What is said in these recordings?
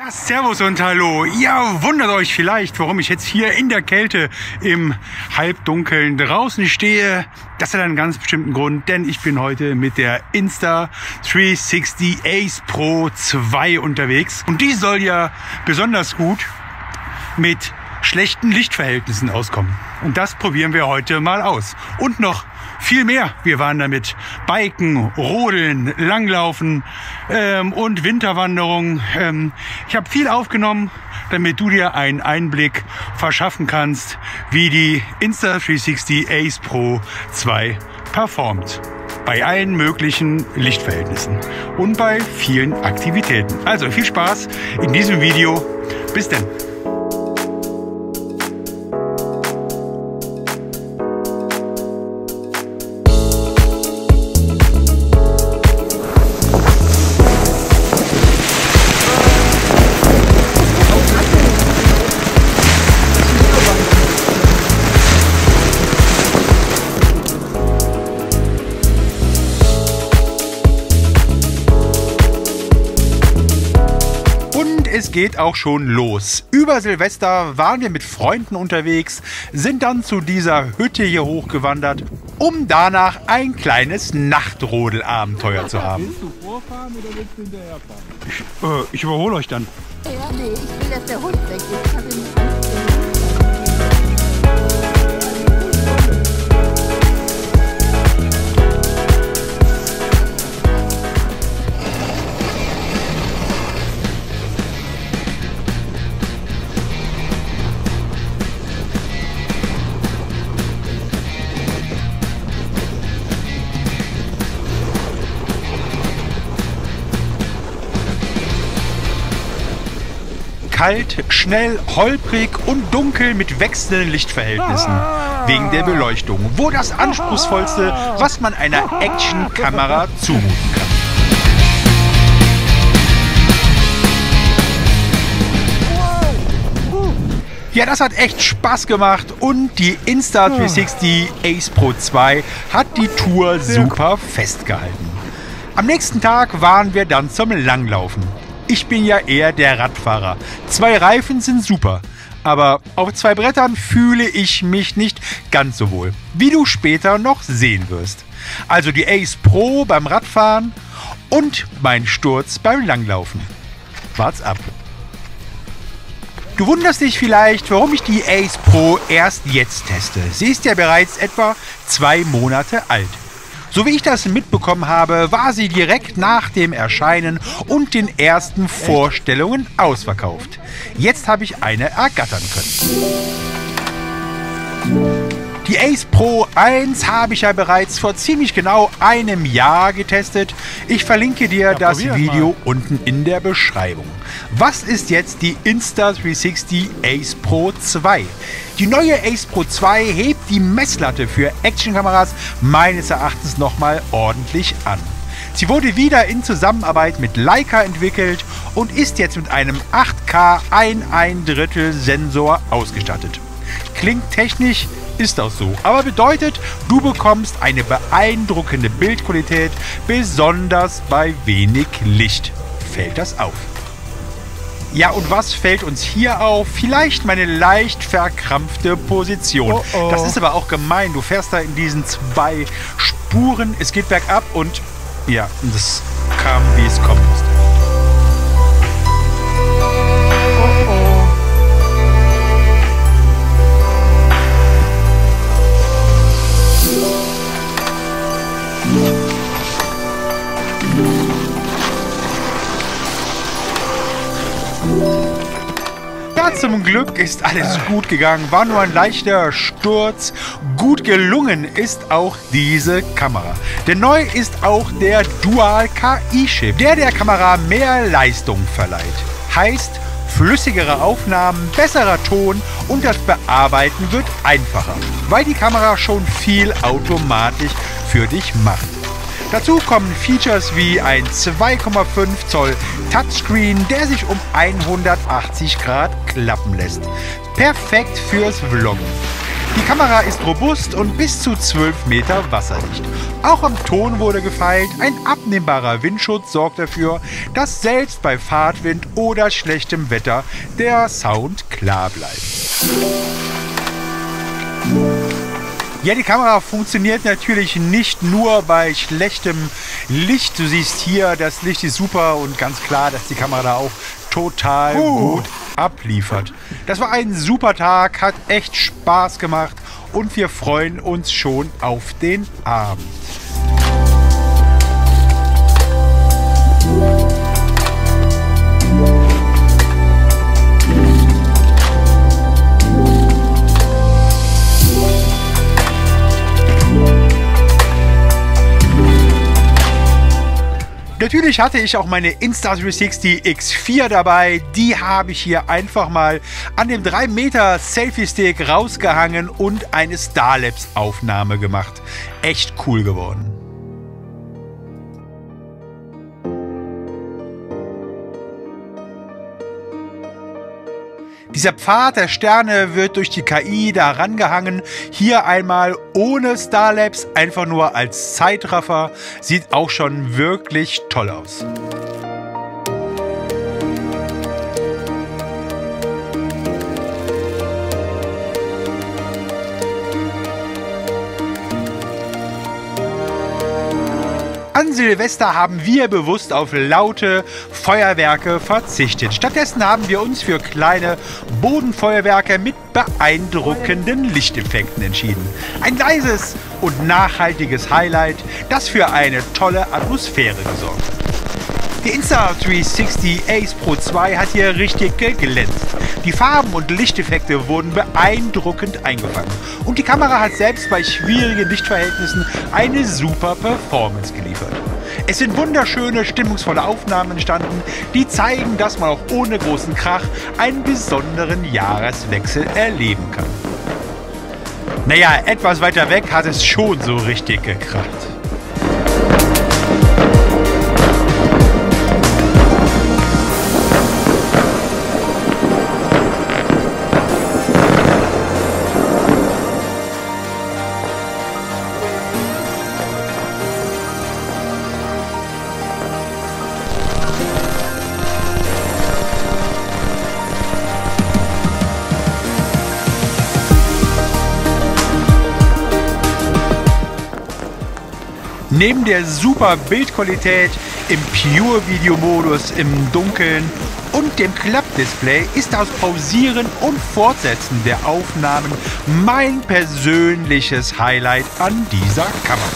Ja, servus und hallo. Ihr wundert euch vielleicht, warum ich jetzt hier in der Kälte im Halbdunkeln draußen stehe. Das hat einen ganz bestimmten Grund, denn ich bin heute mit der Insta360 Ace Pro 2 unterwegs. Und die soll ja besonders gut mit schlechten Lichtverhältnissen auskommen. Und das probieren wir heute mal aus. Und noch viel mehr. Wir waren damit Biken, Rodeln, Langlaufen und Winterwanderung. Ich habe viel aufgenommen, damit du dir einen Einblick verschaffen kannst, wie die Insta360 Ace Pro 2 performt. Bei allen möglichen Lichtverhältnissen und bei vielen Aktivitäten. Also viel Spaß in diesem Video. Bis denn. Es geht auch schon los. Über Silvester waren wir mit Freunden unterwegs, sind dann zu dieser Hütte hier hochgewandert, um danach ein kleines Nachtrodelabenteuer zu haben. Willst du vorfahren oder willst du hinterherfahren? Ich überhole euch dann. Ja, nee, ich will, dass der Hund weg ist. Ich habe ihn Angst. Kalt, schnell, holprig und dunkel mit wechselnden Lichtverhältnissen. Wegen der Beleuchtung. Wohl das Anspruchsvollste, was man einer Actionkamera zumuten kann. Ja, das hat echt Spaß gemacht und die Insta360 Ace Pro 2 hat die Tour super festgehalten. Am nächsten Tag waren wir dann zum Langlaufen. Ich bin ja eher der Radfahrer. 2 Reifen sind super, aber auf 2 Brettern fühle ich mich nicht ganz so wohl, wie du später noch sehen wirst. Also die Ace Pro beim Radfahren und mein Sturz beim Langlaufen. Wart's ab. Du wunderst dich vielleicht, warum ich die Ace Pro erst jetzt teste. Sie ist ja bereits etwa 2 Monate alt. So wie ich das mitbekommen habe, war sie direkt nach dem Erscheinen und den ersten Vorstellungen ausverkauft. Jetzt habe ich eine ergattern können. Die Ace Pro 1 habe ich ja bereits vor ziemlich genau einem Jahr getestet. Ich verlinke dir das Video unten in der Beschreibung. Was ist jetzt die Insta360 Ace Pro 2? Die neue Ace Pro 2 hebt die Messlatte für Actionkameras meines Erachtens nochmal ordentlich an. Sie wurde wieder in Zusammenarbeit mit Leica entwickelt und ist jetzt mit einem 8K 1/3 Sensor ausgestattet. Klingt technisch, ist auch so, aber bedeutet, du bekommst eine beeindruckende Bildqualität, besonders bei wenig Licht. Fällt das auf? Ja, und was fällt uns hier auf? Vielleicht meine leicht verkrampfte Position. Das ist aber auch gemein. Du fährst da in diesen 2 Spuren. Es geht bergab und ja, das kam, wie es kommen musste. Ja, zum Glück ist alles gut gegangen, war nur ein leichter Sturz. Gut gelungen ist auch diese Kamera. Denn neu ist auch der Dual KI-Chip, der Kamera mehr Leistung verleiht. Heißt, flüssigere Aufnahmen, besserer Ton und das Bearbeiten wird einfacher, weil die Kamera schon viel automatisch für dich macht. Dazu kommen Features wie ein 2,5 Zoll Touchscreen, der sich um 180 Grad klappen lässt. Perfekt fürs Vloggen. Die Kamera ist robust und bis zu 12 Meter wasserdicht. Auch am Ton wurde gefeilt, ein abnehmbarer Windschutz sorgt dafür, dass selbst bei Fahrtwind oder schlechtem Wetter der Sound klar bleibt. Ja, die Kamera funktioniert natürlich nicht nur bei schlechtem Licht. Du siehst hier, das Licht ist super und ganz klar, dass die Kamera da auch total gut abliefert. Das war ein super Tag, hat echt Spaß gemacht und wir freuen uns schon auf den Abend. Natürlich hatte ich auch meine Insta360 X4 dabei. Die habe ich hier einfach mal an dem 3 Meter Selfie-Stick rausgehangen und eine Starlapse-Aufnahme gemacht. Echt cool geworden. Dieser Pfad der Sterne wird durch die KI da rangehangen. Hier einmal ohne Starlapse, einfach nur als Zeitraffer. Sieht auch schon wirklich toll aus. An Silvester haben wir bewusst auf laute Feuerwerke verzichtet. Stattdessen haben wir uns für kleine Bodenfeuerwerke mit beeindruckenden Lichteffekten entschieden. Ein leises und nachhaltiges Highlight, das für eine tolle Atmosphäre gesorgt hat. Die Insta360 Ace Pro 2 hat hier richtig geglänzt. Die Farben und Lichteffekte wurden beeindruckend eingefangen. Und die Kamera hat selbst bei schwierigen Lichtverhältnissen eine super Performance geliefert. Es sind wunderschöne, stimmungsvolle Aufnahmen entstanden, die zeigen, dass man auch ohne großen Krach einen besonderen Jahreswechsel erleben kann. Naja, etwas weiter weg hat es schon so richtig gekracht. Neben der super Bildqualität im Pure-Video-Modus im Dunkeln und dem Klappdisplay ist das Pausieren und Fortsetzen der Aufnahmen mein persönliches Highlight an dieser Kamera.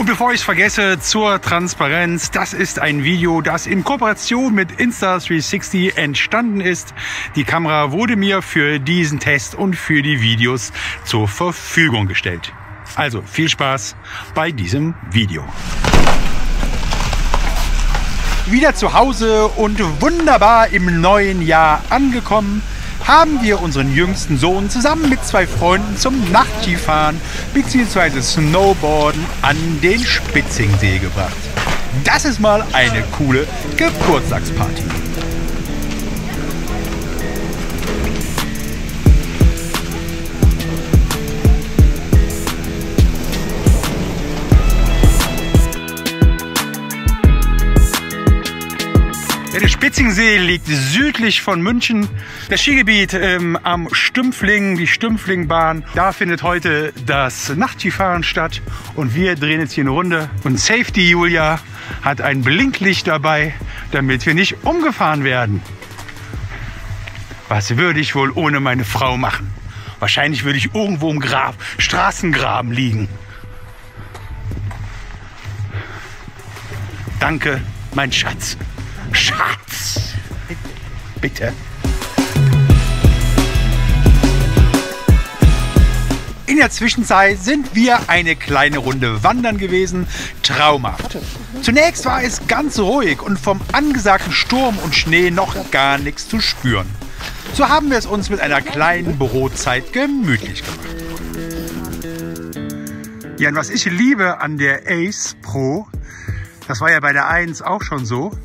Bevor ich es vergesse, zur Transparenz, das ist ein Video, das in Kooperation mit Insta360 entstanden ist. Die Kamera wurde mir für diesen Test und für die Videos zur Verfügung gestellt. Also viel Spaß bei diesem Video. Wieder zu Hause und wunderbar im neuen Jahr angekommen, haben wir unseren jüngsten Sohn zusammen mit 2 Freunden zum Nachtskifahren bzw. Snowboarden an den Spitzingsee gebracht. Das ist mal eine coole Geburtstagsparty. Der Spitzingsee liegt südlich von München. Das Skigebiet am Stümpfling, die Stümpflingbahn, da findet heute das Nachtskifahren statt. Und wir drehen jetzt hier eine Runde. Und Safety Julia hat ein Blinklicht dabei, damit wir nicht umgefahren werden. Was würde ich wohl ohne meine Frau machen? Wahrscheinlich würde ich irgendwo im Straßengraben liegen. Danke, mein Schatz. Schatz! Bitte. In der Zwischenzeit sind wir eine kleine Runde wandern gewesen. Traumhaft. Zunächst war es ganz ruhig und vom angesagten Sturm und Schnee noch gar nichts zu spüren. So haben wir es uns mit einer kleinen Brotzeit gemütlich gemacht. Ja, und was ich liebe an der Ace Pro, das war ja bei der 1 auch schon so,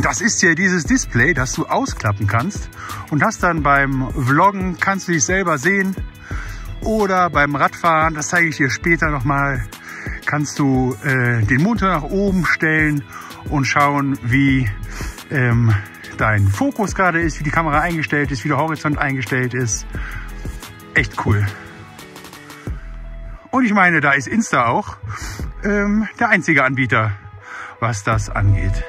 das ist hier dieses Display, das du ausklappen kannst und hast dann beim Vloggen, kannst du dich selber sehen, oder beim Radfahren, das zeige ich dir später nochmal, kannst du den Monitor nach oben stellen und schauen, wie dein Fokus gerade ist, wie die Kamera eingestellt ist, wie der Horizont eingestellt ist. Echt cool. Und ich meine, da ist Insta auch der einzige Anbieter, was das angeht.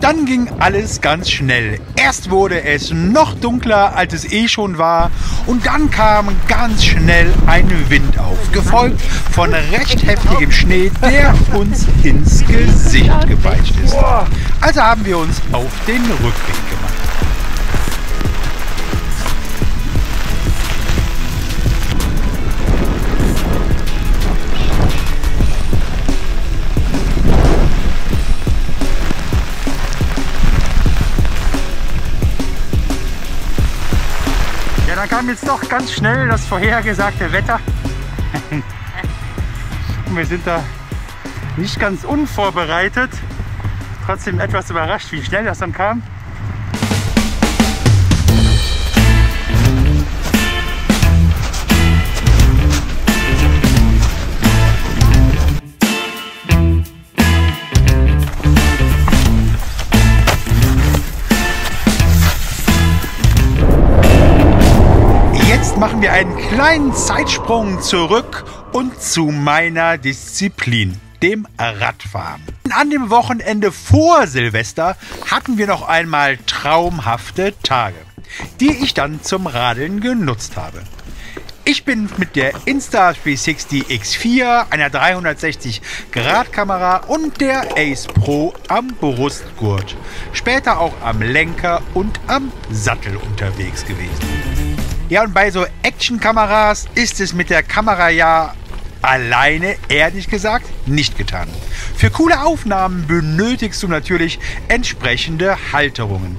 Dann ging alles ganz schnell. Erst wurde es noch dunkler, als es eh schon war, und dann kam ganz schnell ein Wind auf, gefolgt von recht heftigem Schnee, der uns ins Gesicht gepeitscht ist. Also haben wir uns auf den Rückweg gemacht. Da kam jetzt doch ganz schnell das vorhergesagte Wetter. Und wir sind da nicht ganz unvorbereitet. Trotzdem etwas überrascht, wie schnell das dann kam. Machen wir einen kleinen Zeitsprung zurück und zu meiner Disziplin, dem Radfahren. An dem Wochenende vor Silvester hatten wir noch einmal traumhafte Tage, die ich dann zum Radeln genutzt habe. Ich bin mit der Insta360 X4, einer 360-Grad-Kamera und der Ace Pro am Brustgurt, später auch am Lenker und am Sattel unterwegs gewesen. Ja, und bei so Action-Kameras ist es mit der Kamera ja alleine, ehrlich gesagt, nicht getan. Für coole Aufnahmen benötigst du natürlich entsprechende Halterungen.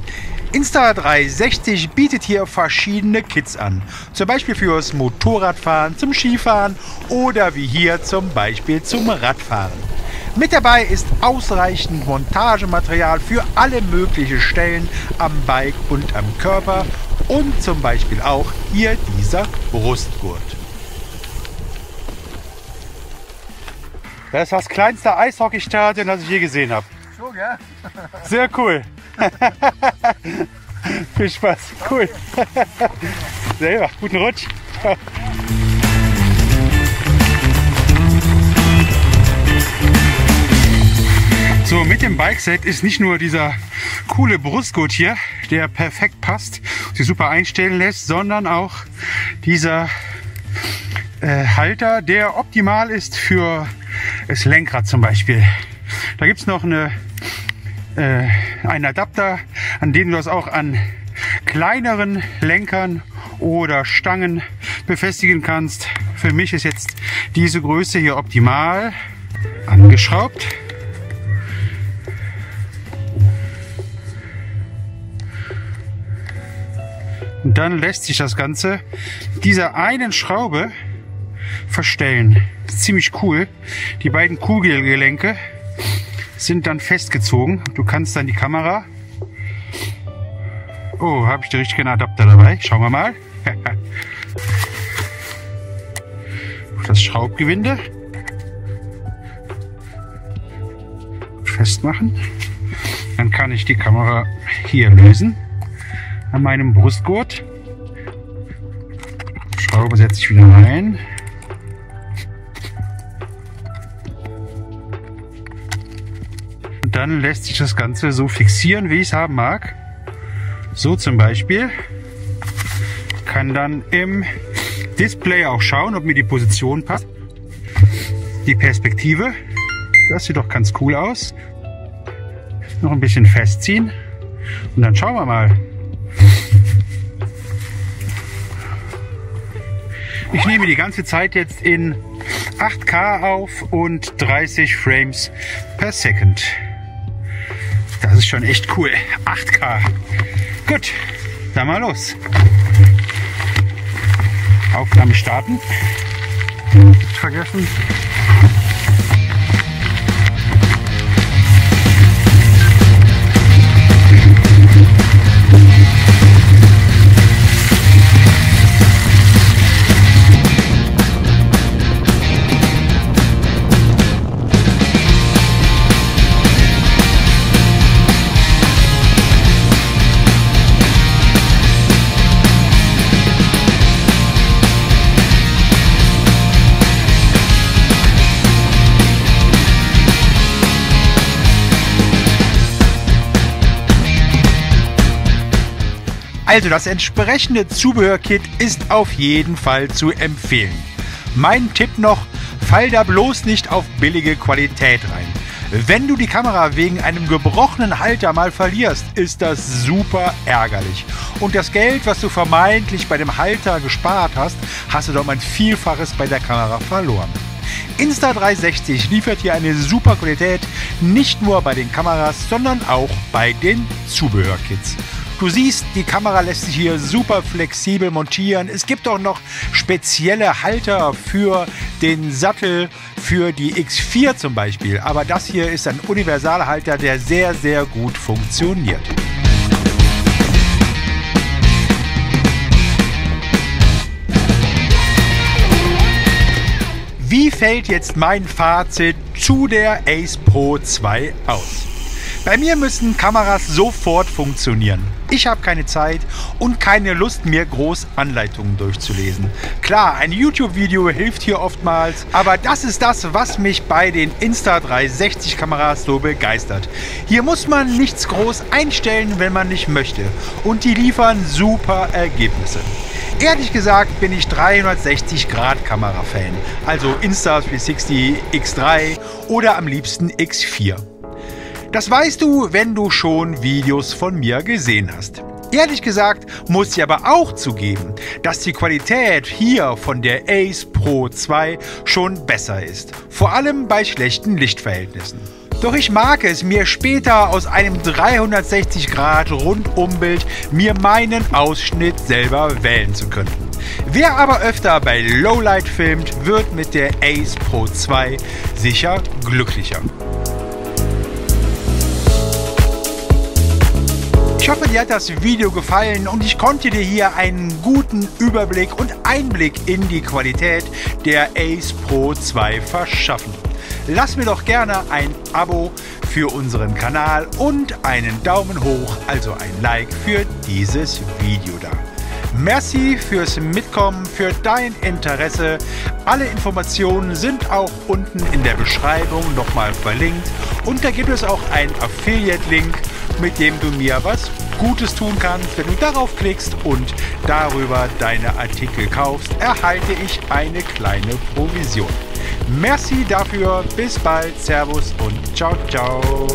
Insta360 bietet hier verschiedene Kits an, zum Beispiel fürs Motorradfahren, zum Skifahren oder wie hier zum Beispiel zum Radfahren. Mit dabei ist ausreichend Montagematerial für alle möglichen Stellen am Bike und am Körper und zum Beispiel auch hier dieser Brustgurt. Das ist das kleinste Eishockeystadion, das ich je gesehen habe. Schon, ja? Sehr cool. Viel Spaß. Cool. Selber. Guten Rutsch. So, mit dem Bikeset ist nicht nur dieser coole Brustgurt hier, der perfekt passt, sich super einstellen lässt, sondern auch dieser Halter, der optimal ist für das Lenkrad zum Beispiel. Da gibt es noch einen Adapter, an dem du das auch an kleineren Lenkern oder Stangen befestigen kannst. Für mich ist jetzt diese Größe hier optimal angeschraubt. Und dann lässt sich das Ganze dieser einen Schraube verstellen. Das ist ziemlich cool. Die beiden Kugelgelenke sind dann festgezogen. Du kannst dann die Kamera... Oh, habe ich den richtigen Adapter dabei? Schauen wir mal. Das Schraubgewinde festmachen. Dann kann ich die Kamera hier lösen. An meinem Brustgurt. Schraube setze ich wieder rein. Und dann lässt sich das Ganze so fixieren, wie ich es haben mag. So zum Beispiel. Kann dann im Display auch schauen, ob mir die Position passt. Die Perspektive, das sieht doch ganz cool aus. Noch ein bisschen festziehen und dann schauen wir mal. Ich nehme die ganze Zeit jetzt in 8K auf und 30 Frames per Second. Das ist schon echt cool. 8K. Gut, dann mal los. Aufnahme starten. Nicht vergessen. Also das entsprechende Zubehörkit ist auf jeden Fall zu empfehlen. Mein Tipp noch, fall da bloß nicht auf billige Qualität rein. Wenn du die Kamera wegen einem gebrochenen Halter mal verlierst, ist das super ärgerlich. Und das Geld, was du vermeintlich bei dem Halter gespart hast, hast du doch mal ein Vielfaches bei der Kamera verloren. Insta360 liefert hier eine super Qualität, nicht nur bei den Kameras, sondern auch bei den Zubehörkits. Du siehst, die Kamera lässt sich hier super flexibel montieren. Es gibt auch noch spezielle Halter für den Sattel, für die X4 zum Beispiel. Aber das hier ist ein Universalhalter, der sehr, sehr gut funktioniert. Wie fällt jetzt mein Fazit zu der Ace Pro 2 aus? Bei mir müssen Kameras sofort funktionieren. Ich habe keine Zeit und keine Lust, mir groß Anleitungen durchzulesen. Klar, ein YouTube-Video hilft hier oftmals, aber das ist das, was mich bei den Insta360 Kameras so begeistert. Hier muss man nichts groß einstellen, wenn man nicht möchte. Und die liefern super Ergebnisse. Ehrlich gesagt bin ich 360-Grad-Kamera-Fan. Also Insta360 X3 oder am liebsten X4. Das weißt du, wenn du schon Videos von mir gesehen hast. Ehrlich gesagt muss ich aber auch zugeben, dass die Qualität hier von der Ace Pro 2 schon besser ist. Vor allem bei schlechten Lichtverhältnissen. Doch ich mag es, mir später aus einem 360-Grad-Rundumbild mir meinen Ausschnitt selber wählen zu können. Wer aber öfter bei Lowlight filmt, wird mit der Ace Pro 2 sicher glücklicher. Ich hoffe, dir hat das Video gefallen und ich konnte dir hier einen guten Überblick und Einblick in die Qualität der Ace Pro 2 verschaffen. Lass mir doch gerne ein Abo für unseren Kanal und einen Daumen hoch, also ein Like für dieses Video da. Merci fürs Mitkommen, für dein Interesse. Alle Informationen sind auch unten in der Beschreibung nochmal verlinkt. Und da gibt es auch einen Affiliate-Link, mit dem du mir was Gutes tun kannst. Wenn du darauf klickst und darüber deine Artikel kaufst, erhalte ich eine kleine Provision. Merci dafür, bis bald, Servus und ciao, ciao.